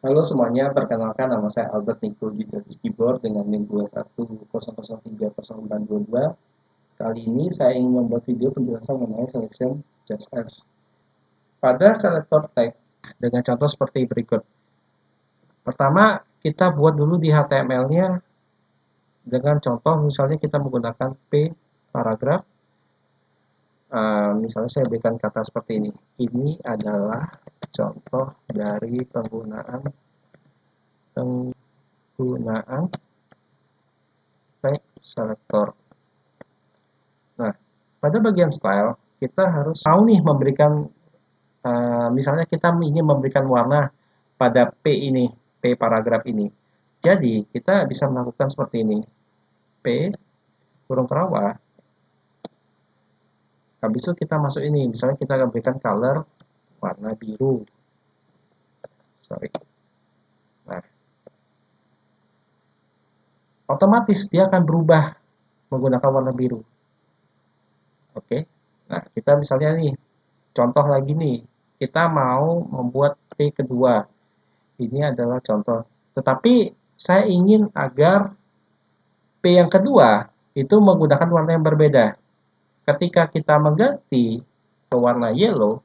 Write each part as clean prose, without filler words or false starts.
Halo semuanya, perkenalkan nama saya Albert Niko di Keyboard dengan NIM 210030822. Kali ini saya ingin membuat video penjelasan mengenai selection CSS. Pada selector tag dengan contoh seperti berikut. Pertama, kita buat dulu di HTML-nya dengan contoh misalnya kita menggunakan P paragraf. Misalnya saya berikan kata seperti ini. Ini adalah contoh dari penggunaan tag selector. Nah, pada bagian style kita harus tahu nih memberikan misalnya kita ingin memberikan warna pada P ini, P paragraf ini. Jadi kita bisa melakukan seperti ini. P kurung kerawat. Habis itu kita masuk ini, misalnya kita akan berikan color warna biru. Nah, otomatis dia akan berubah menggunakan warna biru. Oke. Nah, kita misalnya nih, contoh lagi nih, kita mau membuat P kedua. Ini adalah contoh. Tetapi saya ingin agar P yang kedua itu menggunakan warna yang berbeda. Ketika kita mengganti ke warna yellow,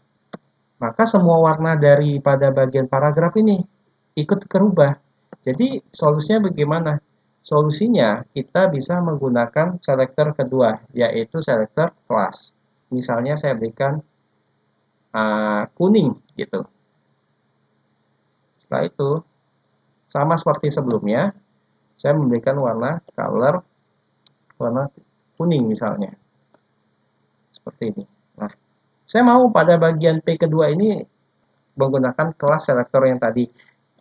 maka semua warna daripada bagian paragraf ini ikut berubah. Jadi solusinya bagaimana? Solusinya kita bisa menggunakan selector kedua, yaitu selector class. Misalnya saya berikan kuning gitu. Setelah itu sama seperti sebelumnya, saya memberikan warna color warna kuning misalnya. Seperti ini. Nah, saya mau pada bagian P kedua ini menggunakan kelas selektor yang tadi.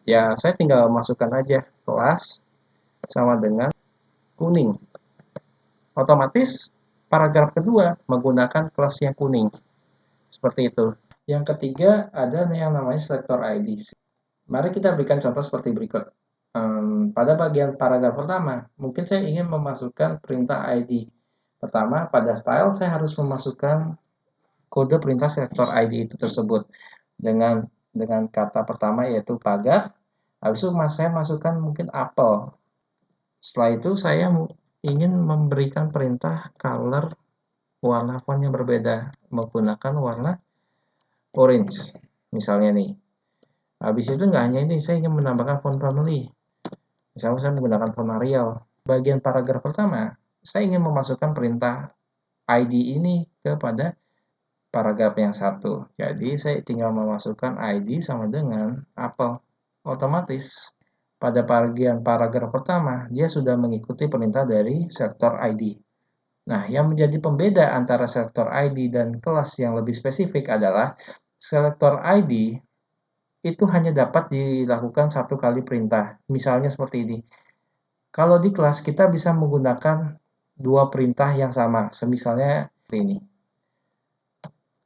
Ya, saya tinggal masukkan aja kelas sama dengan kuning. Otomatis paragraf kedua menggunakan kelas yang kuning. Seperti itu. Yang ketiga ada yang namanya selector ID. Mari kita berikan contoh seperti berikut. Pada bagian paragraf pertama, mungkin saya ingin memasukkan perintah ID. Pertama, pada style saya harus memasukkan kode perintah selector ID itu tersebut dengan kata pertama yaitu pagar. Habis itu saya masukkan mungkin apel. Setelah itu saya ingin memberikan perintah color warna font yang berbeda menggunakan warna orange misalnya nih. Habis itu nggak hanya ini, saya ingin menambahkan font family. Misalnya saya menggunakan font Arial. Bagian paragraf pertama, saya ingin memasukkan perintah ID ini kepada paragraf yang satu. Jadi saya tinggal memasukkan ID sama dengan apel. Otomatis pada bagian paragraf pertama, dia sudah mengikuti perintah dari selector ID. Nah, yang menjadi pembeda antara selector ID dan kelas yang lebih spesifik adalah selector ID itu hanya dapat dilakukan satu kali perintah. Misalnya seperti ini. Kalau di kelas kita bisa menggunakan dua perintah yang sama. Misalnya ini.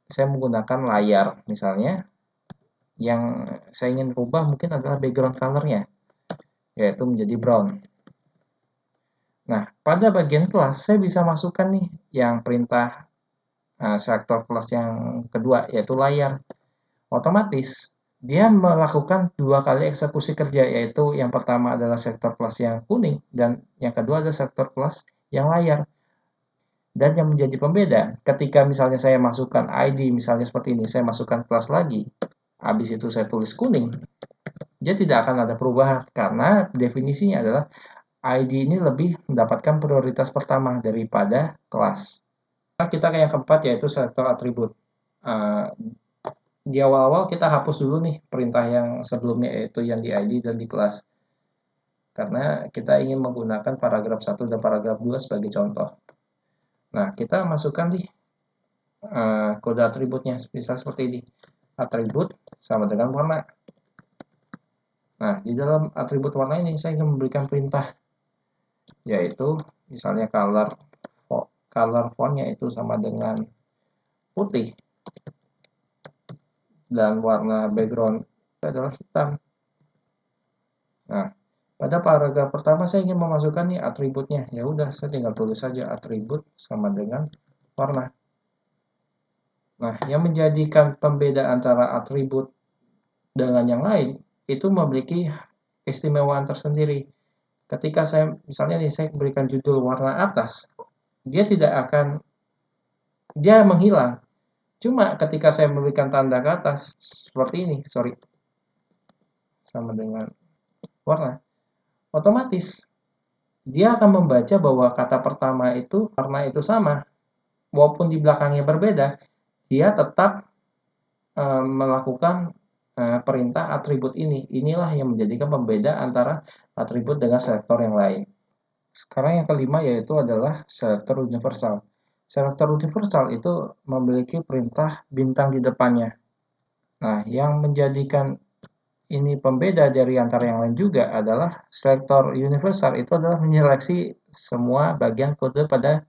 Saya menggunakan layar misalnya. Yang saya ingin rubah mungkin adalah background color-nya, yaitu menjadi brown. Nah, pada bagian kelas saya bisa masukkan nih yang perintah selector kelas yang kedua, yaitu layar. Otomatis dia melakukan dua kali eksekusi kerja, yaitu yang pertama adalah sektor kelas yang kuning dan yang kedua adalah sektor kelas yang layar. Dan yang menjadi pembeda, ketika misalnya saya masukkan ID misalnya seperti ini, saya masukkan kelas lagi, habis itu saya tulis kuning, dia tidak akan ada perubahan karena definisinya adalah ID ini lebih mendapatkan prioritas pertama daripada kelas. Kita ke yang keempat yaitu selector atribut. Di awal-awal kita hapus dulu nih perintah yang sebelumnya yaitu yang di ID dan di kelas. Karena kita ingin menggunakan paragraf 1 dan paragraf 2 sebagai contoh. Nah, kita masukkan di kode atributnya. Bisa seperti ini. Atribut sama dengan warna. Nah, di dalam atribut warna ini saya ingin memberikan perintah. Yaitu misalnya color fontnya itu sama dengan putih. Dan warna background adalah hitam. Nah, pada paragraf pertama saya ingin memasukkan nih atributnya. Ya udah, saya tinggal tulis saja atribut sama dengan warna. Nah, yang menjadikan pembeda antara atribut dengan yang lain itu memiliki keistimewaan tersendiri. Ketika saya misalnya nih saya berikan judul warna atas, dia tidak akan dia menghilang. Cuma ketika saya memberikan tanda ke atas seperti ini, sorry, sama dengan warna, otomatis dia akan membaca bahwa kata pertama itu warna itu sama, walaupun di belakangnya berbeda, dia tetap melakukan perintah atribut ini. Inilah yang menjadikan pembeda antara atribut dengan selektor yang lain. Sekarang yang kelima yaitu adalah selektor universal. Selektor universal itu memiliki perintah bintang di depannya. Nah, yang menjadikan ini pembeda dari antara yang lain juga adalah selektor universal itu adalah menyeleksi semua bagian kode pada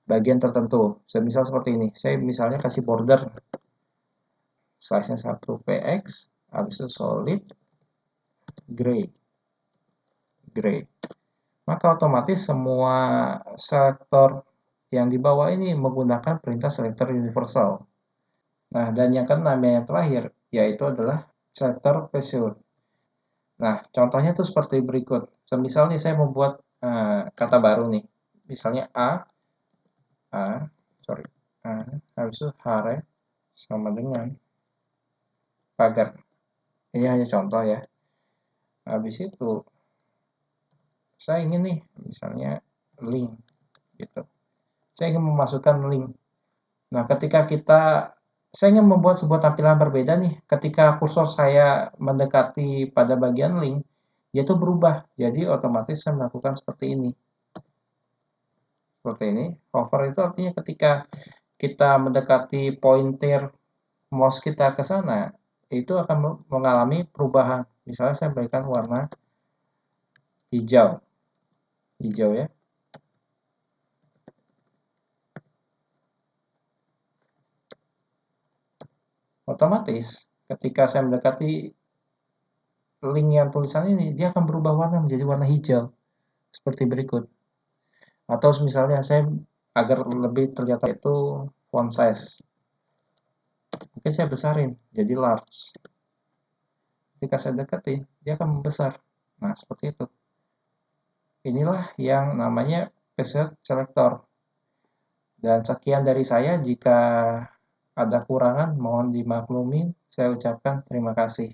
bagian tertentu. Semisal seperti ini, saya misalnya kasih border size-nya 1 px, habis itu solid gray. Maka otomatis semua selektor yang di bawah ini menggunakan perintah selektor universal. Nah, dan yang keenam yang terakhir yaitu adalah selektor pressure. Nah, contohnya itu seperti berikut. Semisal nih saya membuat kata baru nih. Misalnya A, habis itu hare sama dengan pagar. Ini hanya contoh ya. Habis itu saya ingin nih, misalnya link gitu. Saya ingin memasukkan link. Nah, ketika saya ingin membuat sebuah tampilan berbeda nih, ketika kursor saya mendekati pada bagian link, dia itu berubah. Jadi otomatis saya melakukan seperti ini. Seperti ini. Hover itu artinya ketika kita mendekati pointer mouse kita ke sana, itu akan mengalami perubahan. Misalnya saya berikan warna hijau. Hijau ya. Otomatis ketika saya mendekati link yang tulisan ini, dia akan berubah warna menjadi warna hijau. Seperti berikut. Atau misalnya saya agar lebih terlihat itu font size. Mungkin saya besarin jadi large. Ketika saya deketin, dia akan membesar. Nah, seperti itu. Inilah yang namanya preset selector. Dan sekian dari saya. Jika ada kurangan, mohon dimaklumi. Saya ucapkan terima kasih.